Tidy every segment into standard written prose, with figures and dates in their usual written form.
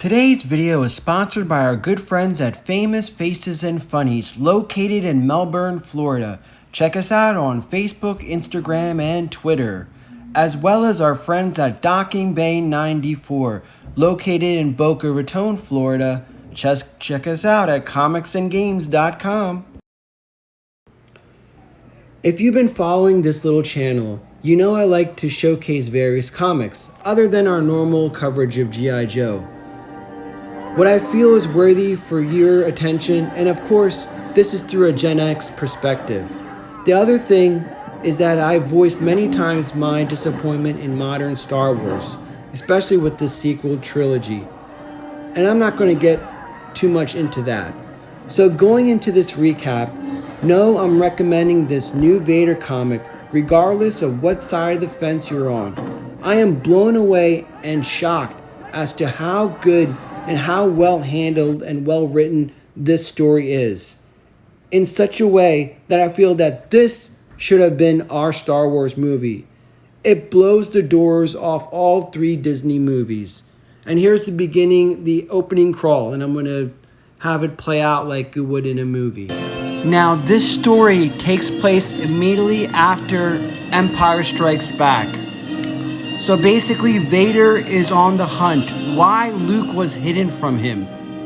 Today's video is sponsored by our good friends at Famous Faces and Funnies, located in Melbourne, Florida. Check us out on Facebook, Instagram, and Twitter, as well as our friends at Docking Bay 94, located in Boca Raton, Florida. Just check us out at comicsandgames.com. If you've been following this little channel, you know I like to showcase various comics, other than our normal coverage of G.I. Joe. What I feel is worthy for your attention, and of course, this is through a Gen X perspective. The other thing is that I've voiced many times my disappointment in modern Star Wars, especially with this sequel trilogy. And I'm not going to get too much into that. So going into this recap, no, I'm recommending this new Vader comic regardless of what side of the fence you're on. I am blown away and shocked as to how good and how well handled and well written this story is, in such a way that I feel that this should have been our Star Wars movie. It blows the doors off all three Disney movies. And here's the beginning, the opening crawl, and I'm going to have it play out like it would in a movie. Now, this story takes place immediately after Empire Strikes Back. So basically, Vader is on the hunt. Why Luke was hidden from him?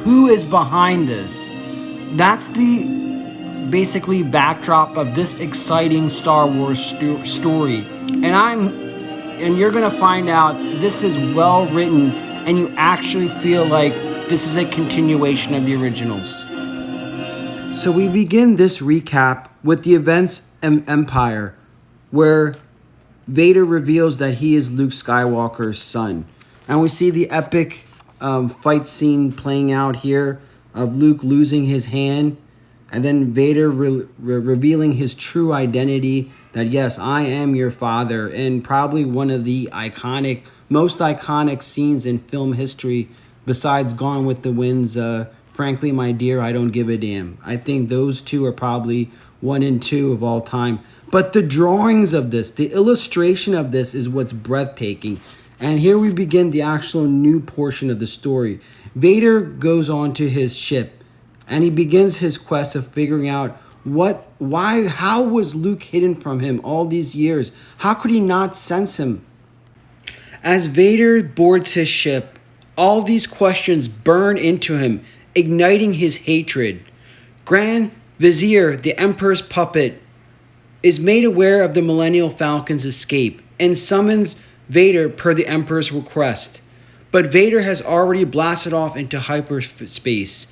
Who is behind this? That's the basically backdrop of this exciting Star Wars story. And you're gonna find out this is well written, and you actually feel like this is a continuation of the originals. So we begin this recap with the events of Empire, where Vader reveals that he is Luke Skywalker's son. And we see the epic fight scene playing out here of Luke losing his hand, and then Vader revealing his true identity, that yes, I am your father, and probably one of the most iconic scenes in film history besides Gone with the Wind's Frankly, My Dear, I Don't Give a Damn. I think those two are probably 1 and 2 of all time. But the drawings of this, the illustration of this is what's breathtaking. And here we begin the actual new portion of the story. Vader goes on to his ship, and he begins his quest of figuring out how was Luke hidden from him all these years? How could he not sense him? As Vader boards his ship, all these questions burn into him, igniting his hatred. Grand Vizier, the Emperor's puppet, is made aware of the Millennial Falcon's escape and summons Vader per the Emperor's request. But Vader has already blasted off into hyperspace.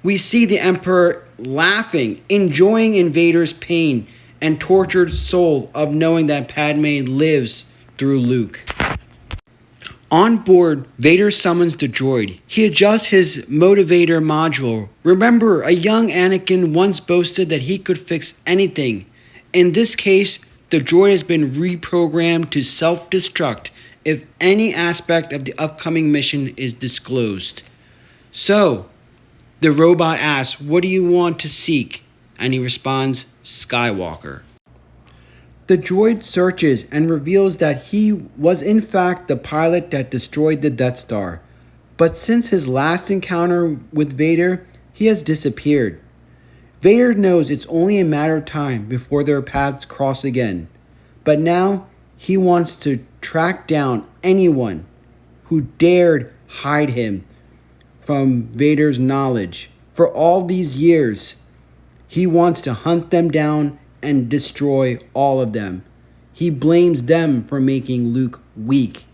We see the Emperor laughing, enjoying in Vader's pain and tortured soul of knowing that Padme lives through Luke. On board, Vader summons the droid. He adjusts his motivator module. Remember, a young Anakin once boasted that he could fix anything. In this case, the droid has been reprogrammed to self-destruct if any aspect of the upcoming mission is disclosed. So, the robot asks, "What do you want to seek?" And he responds, "Skywalker." The droid searches and reveals that he was in fact the pilot that destroyed the Death Star. But since his last encounter with Vader, he has disappeared. Vader knows it's only a matter of time before their paths cross again. But now, he wants to track down anyone who dared hide him from Vader's knowledge. For all these years, he wants to hunt them down and destroy all of them. He blames them for making Luke weak.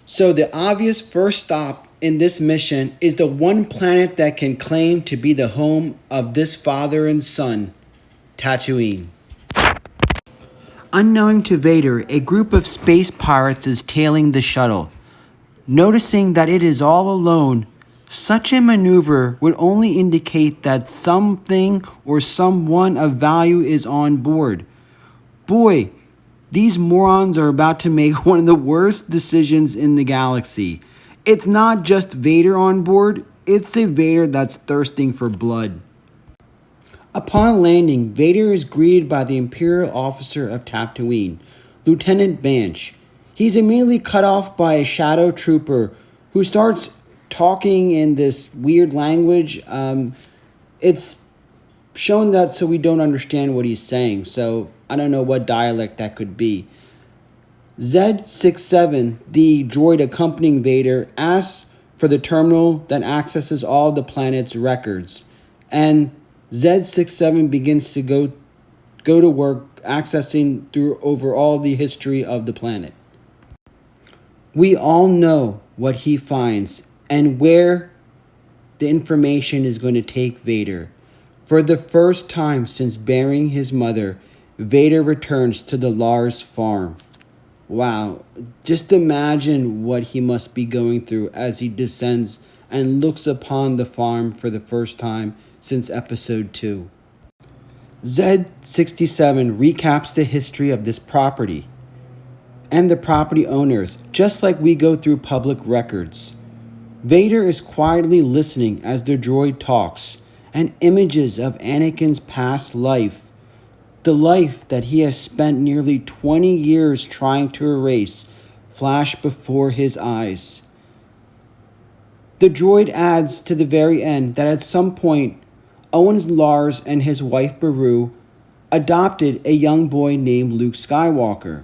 So the obvious first stop in this mission is the one planet that can claim to be the home of this father and son, Tatooine. Unknowing to Vader, a group of space pirates is tailing the shuttle. Noticing that it is all alone, such a maneuver would only indicate that something or someone of value is on board. Boy, these morons are about to make one of the worst decisions in the galaxy. It's not just Vader on board, it's a Vader that's thirsting for blood. Upon landing, Vader is greeted by the Imperial officer of Tatooine, Lieutenant Banch. He's immediately cut off by a shadow trooper who starts talking in this weird language. It's shown that so we don't understand what he's saying. So I don't know what dialect that could be. Z67, the droid accompanying Vader, asks for the terminal that accesses all the planet's records. And Z67 begins to go to work accessing through over all the history of the planet. We all know what he finds and where the information is going to take Vader. For the first time since burying his mother, Vader returns to the Lars farm. Wow, just imagine what he must be going through as he descends and looks upon the farm for the first time since episode 2. Z67 recaps the history of this property and the property owners, just like we go through public records. Vader is quietly listening as the droid talks, and images of Anakin's past life, the life that he has spent nearly 20 years trying to erase, flash before his eyes. The droid adds to the very end that at some point, Owen Lars and his wife Beru adopted a young boy named Luke Skywalker.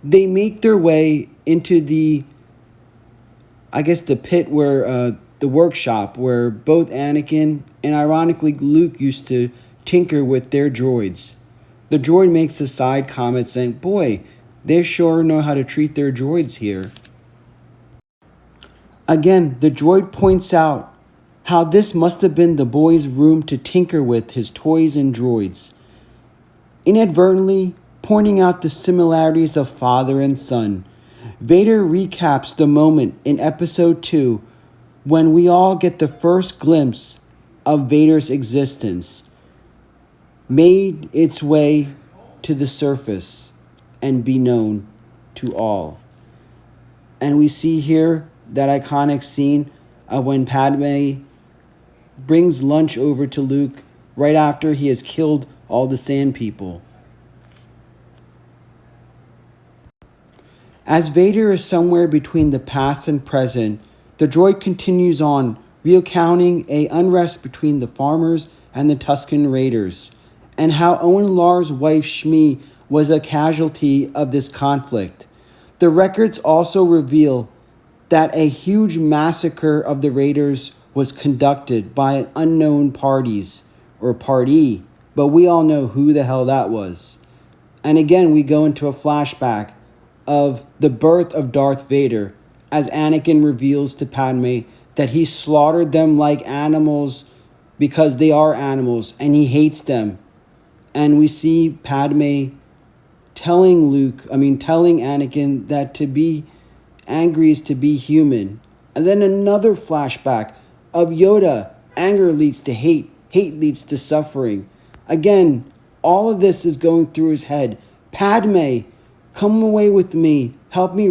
They make their way into the pit where the workshop where both Anakin and ironically Luke used to tinker with their droids. The droid makes a side comment saying, "Boy, they sure know how to treat their droids here." Again, the droid points out how this must have been the boy's room to tinker with his toys and droids, inadvertently pointing out the similarities of father and son. Vader recaps the moment in episode 2 when we all get the first glimpse of Vader's existence, made its way to the surface and be known to all. And we see here that iconic scene of when Padme brings lunch over to Luke right after he has killed all the Sand People. As Vader is somewhere between the past and present, the droid continues on, recounting an unrest between the farmers and the Tusken Raiders, and how Owen Lars' wife Shmi was a casualty of this conflict. The records also reveal that a huge massacre of the Raiders was conducted by an unknown party, but we all know who the hell that was. And again, we go into a flashback of the birth of Darth Vader, as Anakin reveals to Padme that he slaughtered them like animals because they are animals and he hates them. And we see Padme telling Anakin that to be angry is to be human. And then another flashback of Yoda, anger leads to hate, hate leads to suffering. Again, all of this is going through his head. Padme, come away with me. Help me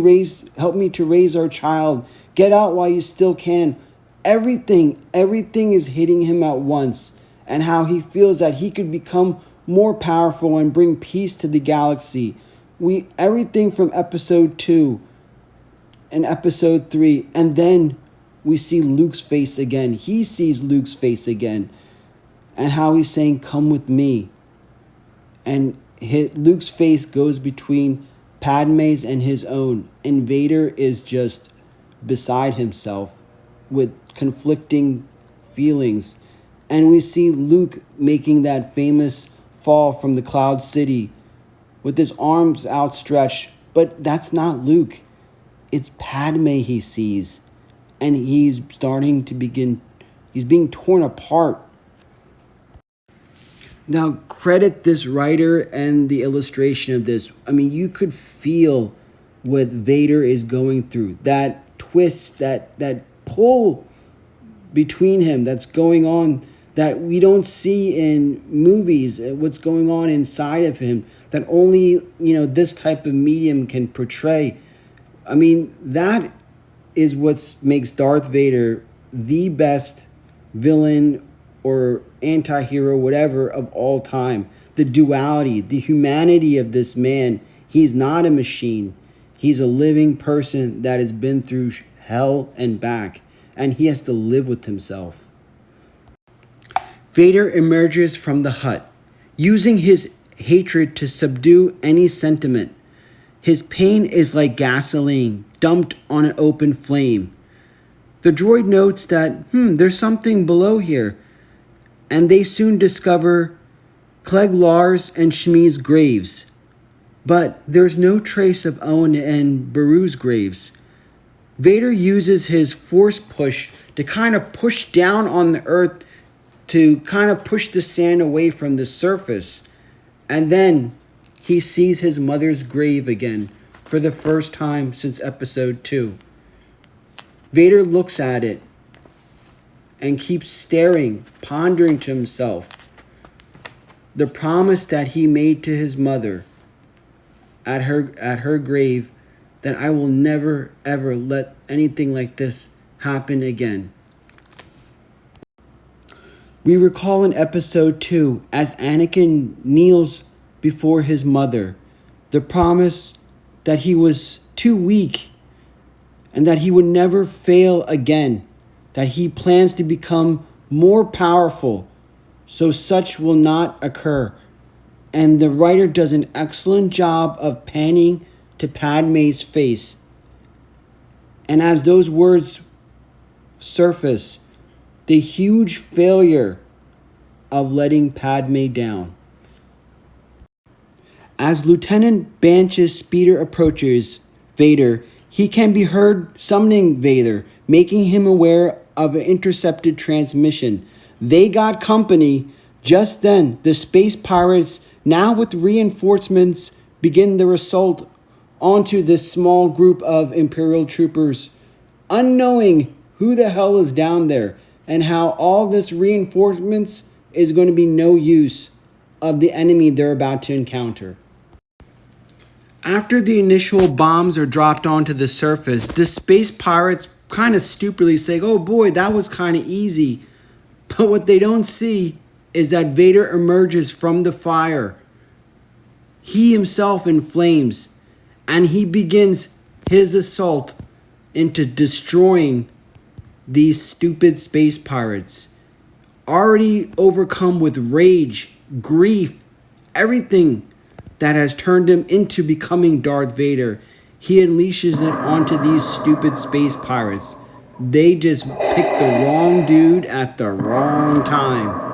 to raise our child. Get out while you still can. Everything is hitting him at once, and how he feels that he could become more powerful and bring peace to the galaxy. Everything from episode 2 and episode 3, and then we see Luke's face again. He sees Luke's face again, and how he's saying, "Come with me." And Luke's face goes between Padme's and his own, and Vader is just beside himself with conflicting feelings. And we see Luke making that famous fall from the Cloud City with his arms outstretched, but that's not Luke. It's Padme he sees, and he's being torn apart. Now, credit this writer and the illustration of this. I mean, you could feel what Vader is going through. That twist, that pull between him that's going on that we don't see in movies, what's going on inside of him that only, this type of medium can portray. I mean, that is what makes Darth Vader the best villain or anti-hero, whatever, of all time. The duality, the humanity of this man. He's not a machine. He's a living person that has been through hell and back, and he has to live with himself. Vader emerges from the hut, using his hatred to subdue any sentiment. His pain is like gasoline dumped on an open flame. The droid notes that, there's something below here, and they soon discover Clegg Lars and Shmi's graves. But there's no trace of Owen and Beru's graves. Vader uses his force push to kind of push down on the earth to kind of push the sand away from the surface. And then he sees his mother's grave again for the first time since episode 2. Vader looks at it and keeps staring, pondering to himself the promise that he made to his mother at her grave, that I will never ever let anything like this happen again. We recall in episode 2 as Anakin kneels before his mother, the promise that he was too weak and that he would never fail again, that he plans to become more powerful, so such will not occur. And the writer does an excellent job of panning to Padme's face. And as those words surface, the huge failure of letting Padme down. As Lieutenant Banch's speeder approaches Vader, he can be heard summoning Vader, making him aware of an intercepted transmission. They got company. Just then, the space pirates, now with reinforcements, begin their assault onto this small group of Imperial troopers, unknowing who the hell is down there and how all this reinforcements is going to be no use of the enemy they're about to encounter. After the initial bombs are dropped onto the surface, the space pirates kind of stupidly say, oh boy, that was kind of easy. But what they don't see is that Vader emerges from the fire. He himself in flames, and he begins his assault into destroying these stupid space pirates. Already overcome with rage, grief, everything that has turned him into becoming Darth Vader, he unleashes it onto these stupid space pirates. They just picked the wrong dude at the wrong time.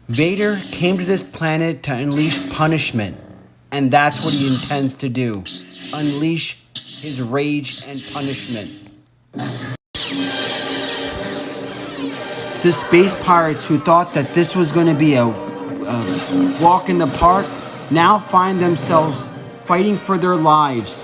Vader came to this planet to unleash punishment, and that's what he intends to do. Unleash his rage and punishment. The space pirates who thought that this was going to be a walk in the park now find themselves fighting for their lives.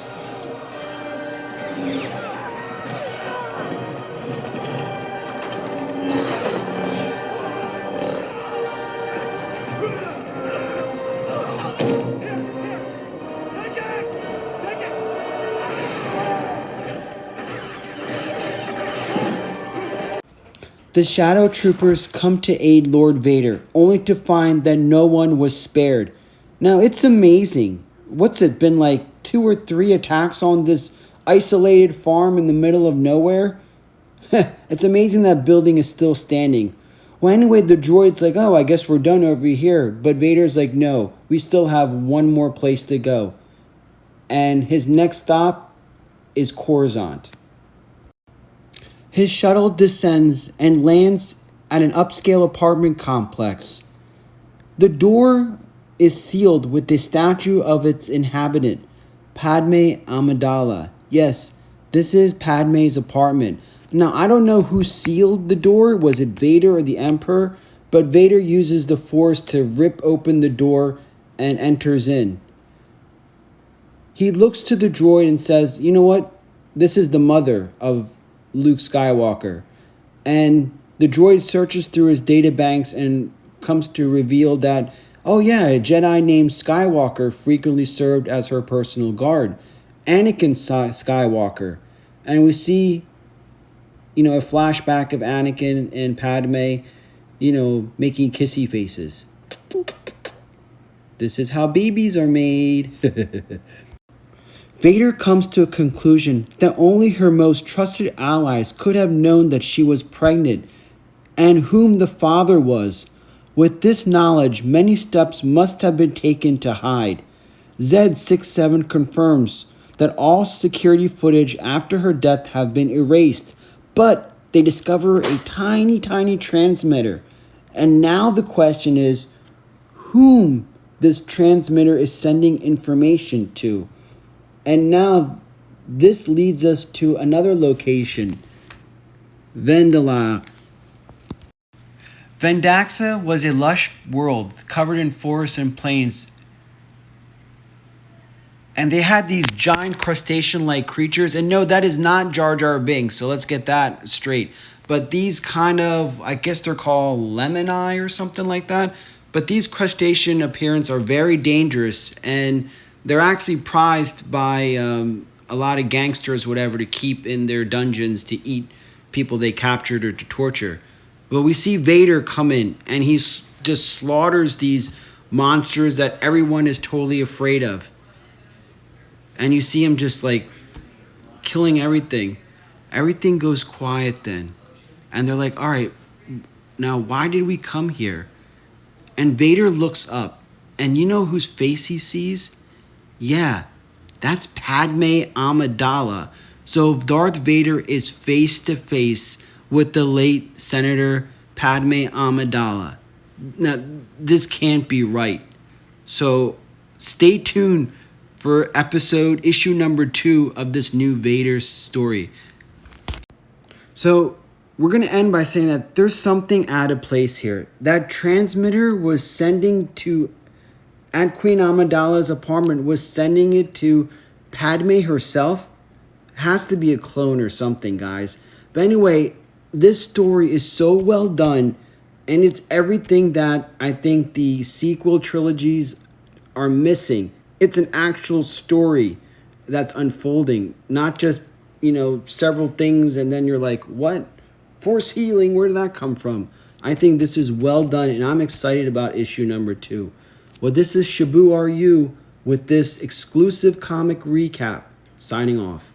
The Shadow Troopers come to aid Lord Vader, only to find that no one was spared. Now, it's amazing. What's it been like 2 or 3 attacks on this isolated farm in the middle of nowhere? It's amazing that building is still standing. Well, anyway, the droid's like, oh, I guess we're done over here. But Vader's like, no, we still have one more place to go. And his next stop is Coruscant. His shuttle descends and lands at an upscale apartment complex. The door is sealed with the statue of its inhabitant, Padme Amidala. Yes, this is Padme's apartment. Now, I don't know who sealed the door. Was it Vader or the Emperor? But Vader uses the Force to rip open the door and enters in. He looks to the droid and says, you know what? This is the mother of Luke Skywalker. And The droid searches through his databanks and comes to reveal that, oh yeah, a Jedi named Skywalker frequently served as her personal guard. Anakin Skywalker. And we see, a flashback of Anakin and Padme, making kissy faces. This is how babies are made. Vader comes to a conclusion that only her most trusted allies could have known that she was pregnant and whom the father was. With this knowledge, many steps must have been taken to hide. Z67 confirms that all security footage after her death have been erased, but they discover a tiny, tiny transmitter. And now the question is, whom this transmitter is sending information to? And now this leads us to another location, Vendela. Vendaxa was a lush world covered in forests and plains. And they had these giant crustacean-like creatures. And no, that is not Jar Jar Binks, so let's get that straight. But these kind of, I guess they're called lemon eye or something like that. But these crustacean appearance are very dangerous, and they're actually prized by a lot of gangsters, whatever, to keep in their dungeons to eat people they captured or to torture. But we see Vader come in, and he just slaughters these monsters that everyone is totally afraid of. And you see him just like killing everything. Everything goes quiet then. And they're like, all right, now why did we come here? And Vader looks up, and you know whose face he sees? Yeah, that's Padme Amidala. So Darth Vader is face to face with the late Senator Padme Amidala. Now, this can't be right. So stay tuned for issue number 2 of this new Vader story. So we're going to end by saying that there's something out of place here. That transmitter was sending to, at Queen Amidala's apartment, was sending it to Padme herself. Has to be a clone or something, guys. But anyway, this story is so well done, and it's everything that I think the sequel trilogies are missing. It's an actual story that's unfolding, not just, several things and then you're like, what? Force healing, where did that come from? I think this is well done, and I'm excited about issue number 2. Well, this is Shabu RU with this exclusive comic recap, signing off.